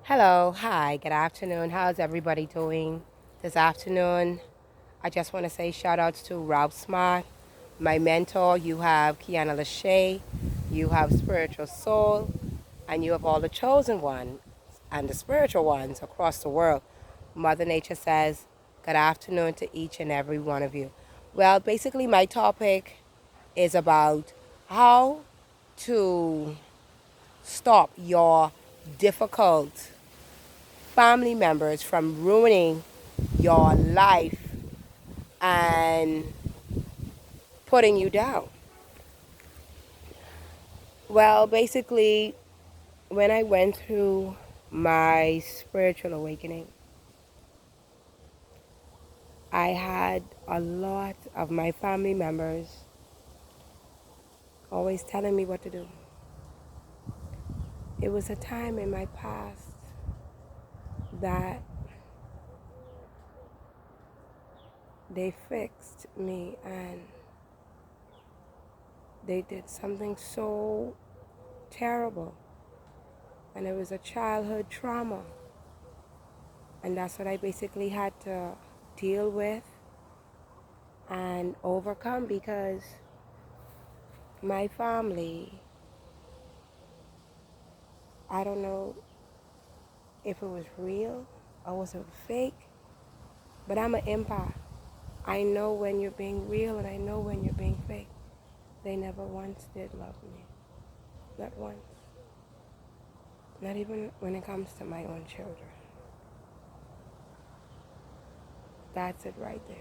Hello, hi, good afternoon. How's everybody doing this afternoon? I just want to say shout outs to Ralph Smart, my mentor. You have Kiana Lachey, you have Spiritual Soul, and you have all the chosen ones and the spiritual ones across the world. Mother Nature says good afternoon to each and every one of you. Well, basically, my topic is about how to stop your difficult family members from ruining your life and putting you down. Well, basically, when I went through my spiritual awakening, I had a lot of my family members always telling me what to do. It was a time in my past that they fixed me and they did something so terrible. And it was a childhood trauma. And that's what I basically had to deal with and overcome because my family, I don't know if it was real or was it fake, but I'm an empath. I know when you're being real and I know when you're being fake. They never once did love me. Not once. Not even when it comes to my own children. That's it right there.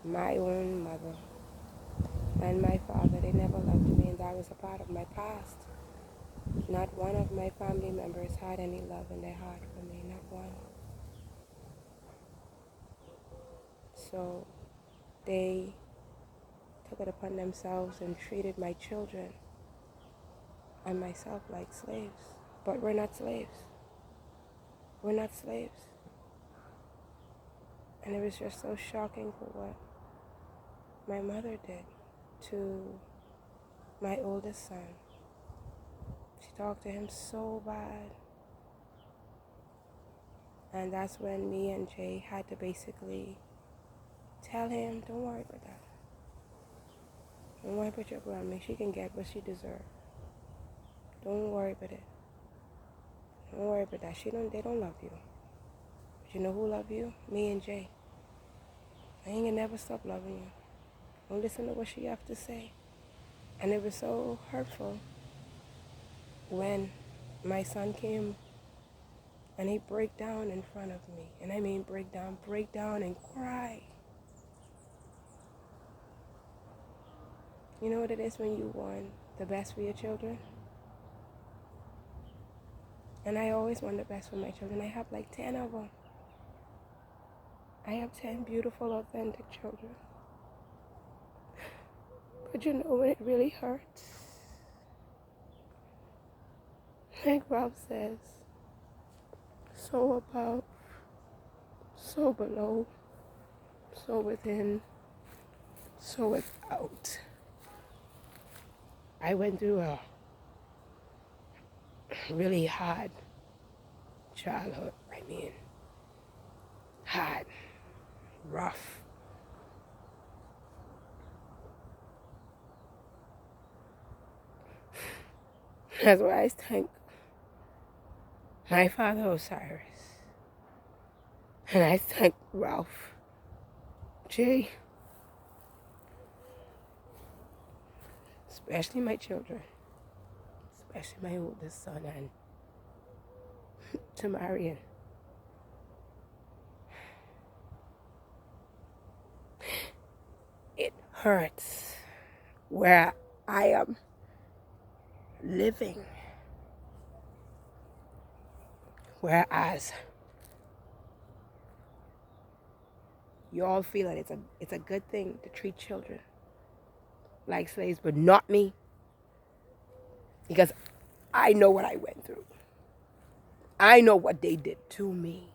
My own mother and my father, they never loved me, and that was a part of my past. Not one of my family members had any love in their heart for me, not one. So they took it upon themselves and treated my children and myself like slaves. But we're not slaves. We're not slaves. And it was just so shocking for what my mother did to my oldest son. She talked to him so bad. And that's when me and Jay had to basically tell him, don't worry about that. Don't worry about your grandma. She can get what she deserves. Don't worry about it. Don't worry about that. They don't love you. But you know who love you? Me and Jay. I ain't gonna never stop loving you. Don't listen to what she have to say. And it was so hurtful when my son came and he break down in front of me. And I mean break down and cry. You know what it is when you want the best for your children? And I always want the best for my children. I have like 10 of them. I have 10 beautiful, authentic children. But you know when it really hurts? Like Rob says, so above, so below, so within, so without. I went through a really hard childhood. I mean, hard, rough. That's why I thank my father Osiris. And I thank Ralph, Jay, especially my children, especially my oldest son, and to Marion. It hurts where I am living. Whereas you all feel that it's a good thing to treat children like slaves, but not me. Because I know what I went through. I know what they did to me.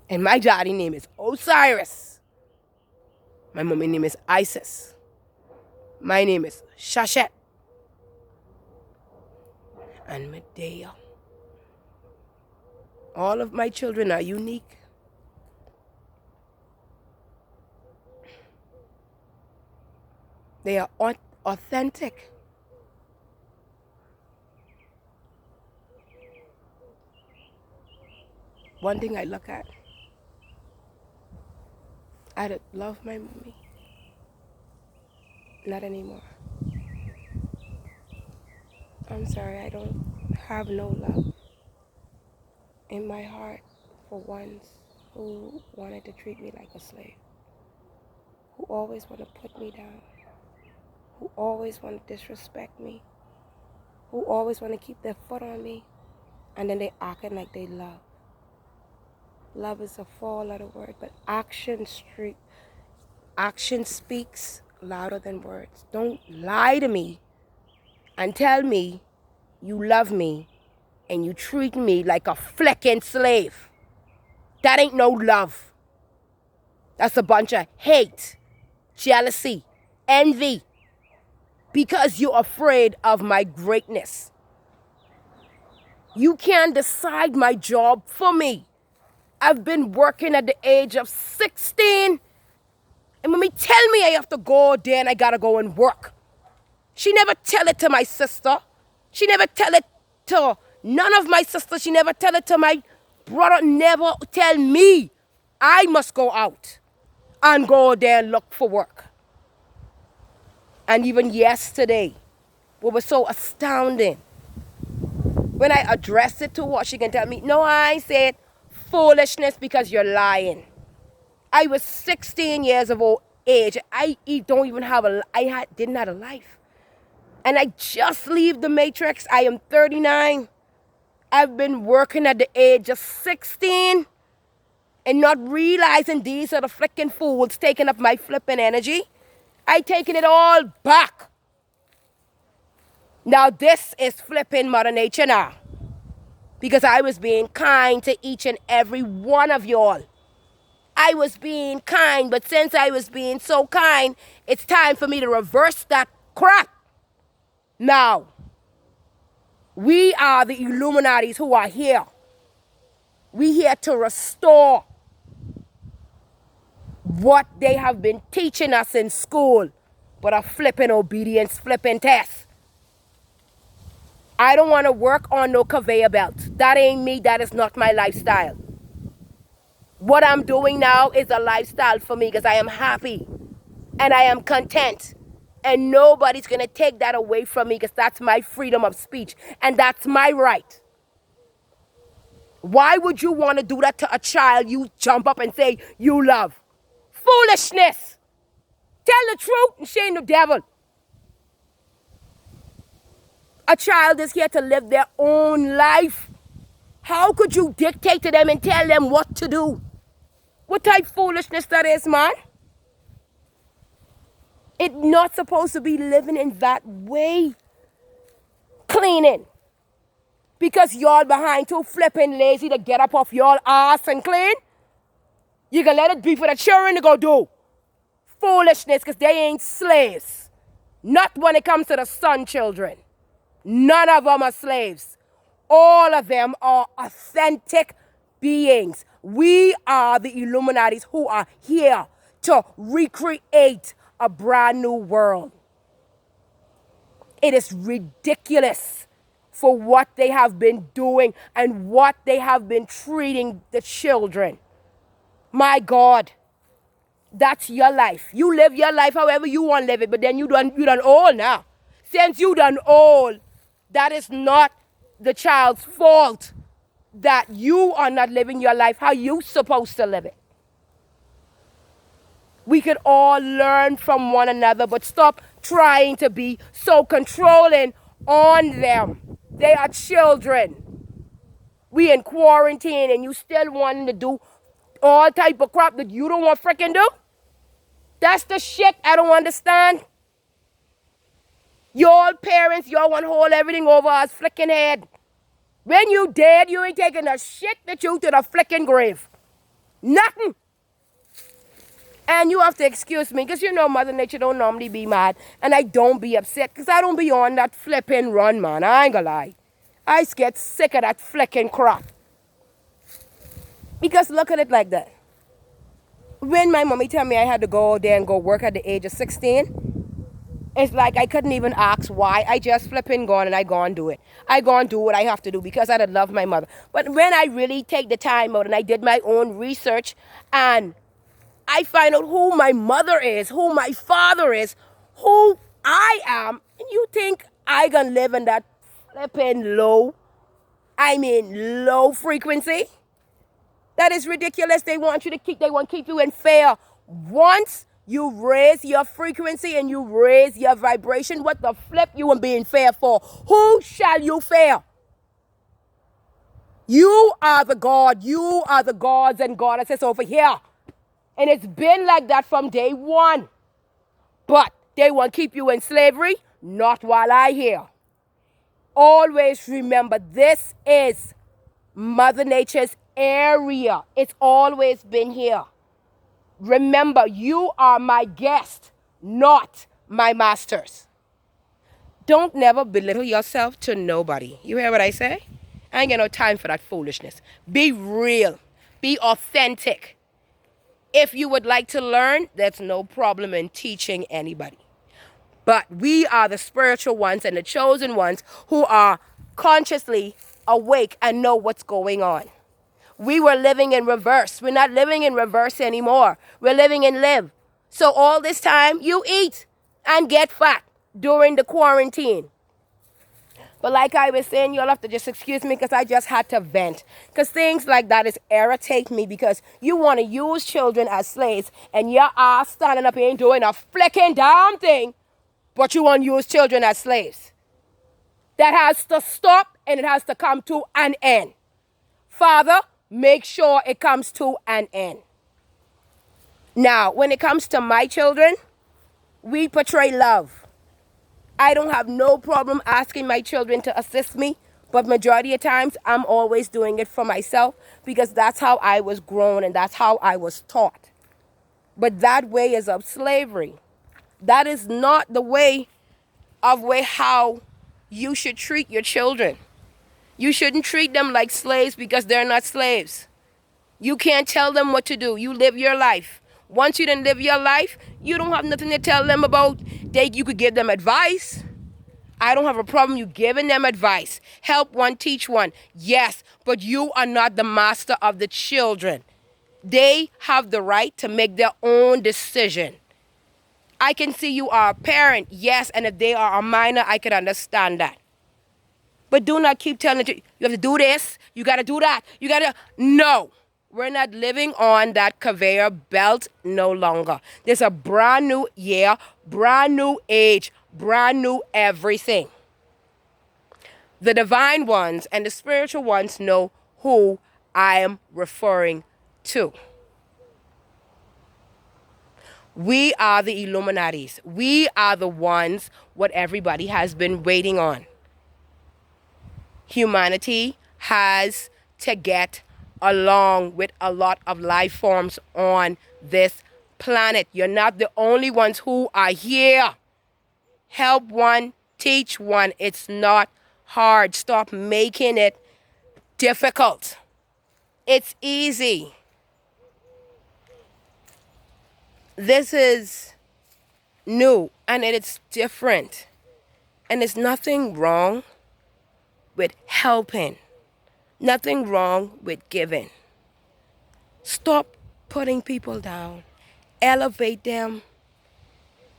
And my daddy name is Osiris. My mommy name is Isis. My name is Shashet. And Medea. All of my children are unique. They are authentic. One thing I look at, I love my mommy. Not anymore. I'm sorry, I don't have no love in my heart for ones who wanted to treat me like a slave, who always want to put me down, who always want to disrespect me, who always want to keep their foot on me, and then they acting like they love. Love is a four-letter word, but action speaks louder than words. Don't lie to me and tell me you love me and you treat me like a flecking slave. That ain't no love. That's a bunch of hate, jealousy, envy, because you're afraid of my greatness. You can't decide my job for me. I've been working at the age of 16, and mommy tell me I have to go there and I gotta go and work. She never tell it to my sister. She never tell it to none of my sisters. She never tell it to my brother. Never tell me I must go out and go there and look for work. And even yesterday, what was so astounding, when I addressed it to her, she can tell me, no, I said foolishness because you're lying. I was 16 years of old age. I don't even have didn't have a life. And I just leave the matrix. I am 39. I've been working at the age of 16 and not realizing these are the flicking fools taking up my flipping energy. I taking it all back. Now this is flipping Mother Nature now. Because I was being kind to each and every one of y'all. I was being kind, but since I was being so kind, it's time for me to reverse that crap. Now, we are the Illuminatis who are here. We here to restore what they have been teaching us in school, but a flipping obedience, flipping test. I don't want to work on no conveyor belt. That ain't me. That is not my lifestyle. What I'm doing now is a lifestyle for me because I am happy and I am content. And nobody's going to take that away from me because that's my freedom of speech and that's my right. Why would you want to do that to a child you jump up and say you love? Foolishness. Tell the truth and shame the devil. A child is here to live their own life. How could you dictate to them and tell them what to do? What type of foolishness that is, man? It's not supposed to be living in that way. Cleaning. Because y'all behind too flipping lazy to get up off y'all ass and clean. You can let it be for the children to go do. Foolishness because they ain't slaves. Not when it comes to the son children. None of them are slaves. All of them are authentic beings. We are the Illuminatis who are here to recreate a brand new world. It is ridiculous for what they have been doing and what they have been treating the children. My God, that's your life. You live your life however you want to live it, but then you done old now. Since you done old, that is not the child's fault that you are not living your life how you supposed to live it. We could all learn from one another, but stop trying to be so controlling on them. They are children. We in quarantine and you still wanting to do all type of crap that you don't want freaking do? That's the shit I don't understand. Y'all parents, y'all want to hold everything over us flicking head. When you dead, you ain't taking a shit with you to the flicking grave. Nothing. And you have to excuse me, because you know Mother Nature don't normally be mad. And I don't be upset, because I don't be on that flipping run, man. I ain't gonna lie. I get sick of that flicking crap. Because look at it like that. When my mommy tell me I had to go there and go work at the age of 16, it's like I couldn't even ask why. I just flipping gone and I go and do it. I go and do what I have to do because I love my mother. But when I really take the time out and I did my own research and I find out who my mother is, who my father is, who I am, and you think I gonna live in that flipping low frequency? That is ridiculous. They want to keep you in fear. Once you raise your frequency and you raise your vibration, what the flip you and being fear for? Who shall you fear? You are the God. You are the gods and goddesses over here. And it's been like that from day one. But they want to keep you in slavery, not while I here. Always remember, this is Mother Nature's area. It's always been here. Remember, you are my guest, not my masters. Don't never belittle yourself to nobody. You hear what I say? I ain't got no time for that foolishness. Be real. Be authentic. If you would like to learn, there's no problem in teaching anybody. But we are the spiritual ones and the chosen ones who are consciously awake and know what's going on. We were living in reverse. We're not living in reverse anymore. We're living in live. So all this time, you eat and get fat during the quarantine. But like I was saying, you'll have to just excuse me because I just had to vent. Because things like that is irritate me because you want to use children as slaves and your ass standing up here ain't doing a flicking damn thing, but you want to use children as slaves. That has to stop and it has to come to an end. Father, make sure it comes to an end. Now, when it comes to my children, we portray love. I don't have no problem asking my children to assist me, but majority of times I'm always doing it for myself because that's how I was grown and that's how I was taught. But that way is of slavery. That is not the way how you should treat your children. You shouldn't treat them like slaves because they're not slaves. You can't tell them what to do. You live your life. Once you done live your life, you don't have nothing to tell them about. You could give them advice. I don't have a problem you giving them advice. Help one, teach one. Yes, but you are not the master of the children. They have the right to make their own decision. I can see you are a parent, yes, and if they are a minor, I can understand that. But do not keep telling them, you have to do this, you got to do that, you got to... No, we're not living on that conveyor belt no longer. There's a brand new year, brand new age, brand new everything. The divine ones and the spiritual ones know who I am referring to. We are the Illuminatis. We are the ones what everybody has been waiting on. Humanity has to get along with a lot of life forms on this planet. You're not the only ones who are here. Help one, teach one. It's not hard. Stop making it difficult. It's easy. This is new and it's different. And there's nothing wrong with helping. Nothing wrong with giving. Stop putting people down. Elevate them.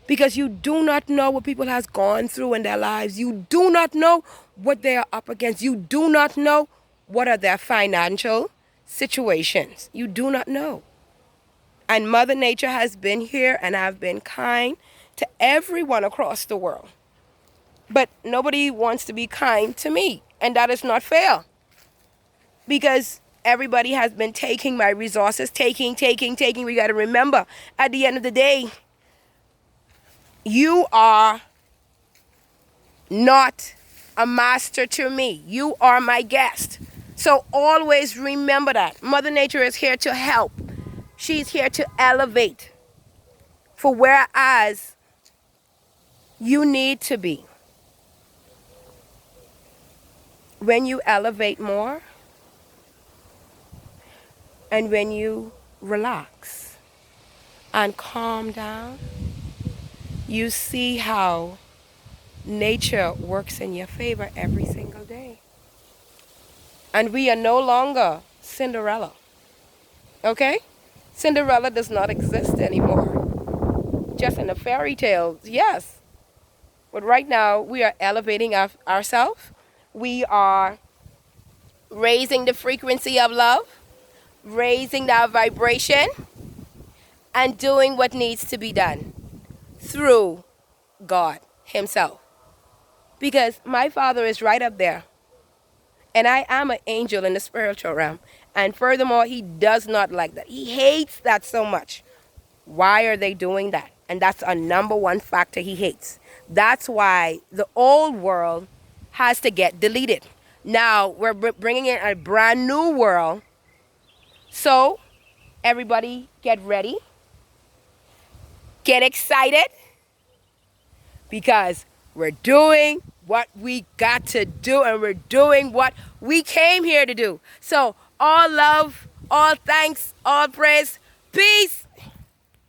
Because you do not know what people has gone through in their lives. You do not know what they are up against. You do not know what are their financial situations. You do not know. And Mother Nature has been here and I've been kind to everyone across the world. But nobody wants to be kind to me. And that is not fair. Because everybody has been taking my resources, taking. We got to remember, at the end of the day, you are not a master to me. You are my guest. So always remember that. Mother Nature is here to help. She's here to elevate. For whereas you need to be. When you elevate more, And when you relax and calm down, you see how nature works in your favor every single day. And we are no longer Cinderella. Okay? Cinderella does not exist anymore. Just in the fairy tales, yes. But right now, we are elevating ourselves. We are raising the frequency of love, raising our vibration, and doing what needs to be done through God Himself. Because my Father is right up there. And I am an angel in the spiritual realm. And furthermore, He does not like that. He hates that so much. Why are they doing that? And that's a number one factor He hates. That's why the old world has to get deleted. Now we're bringing in a brand new world. So everybody get ready. Get excited. Because we're doing what we got to do, and we're doing what we came here to do. So all love, all thanks, all praise, peace.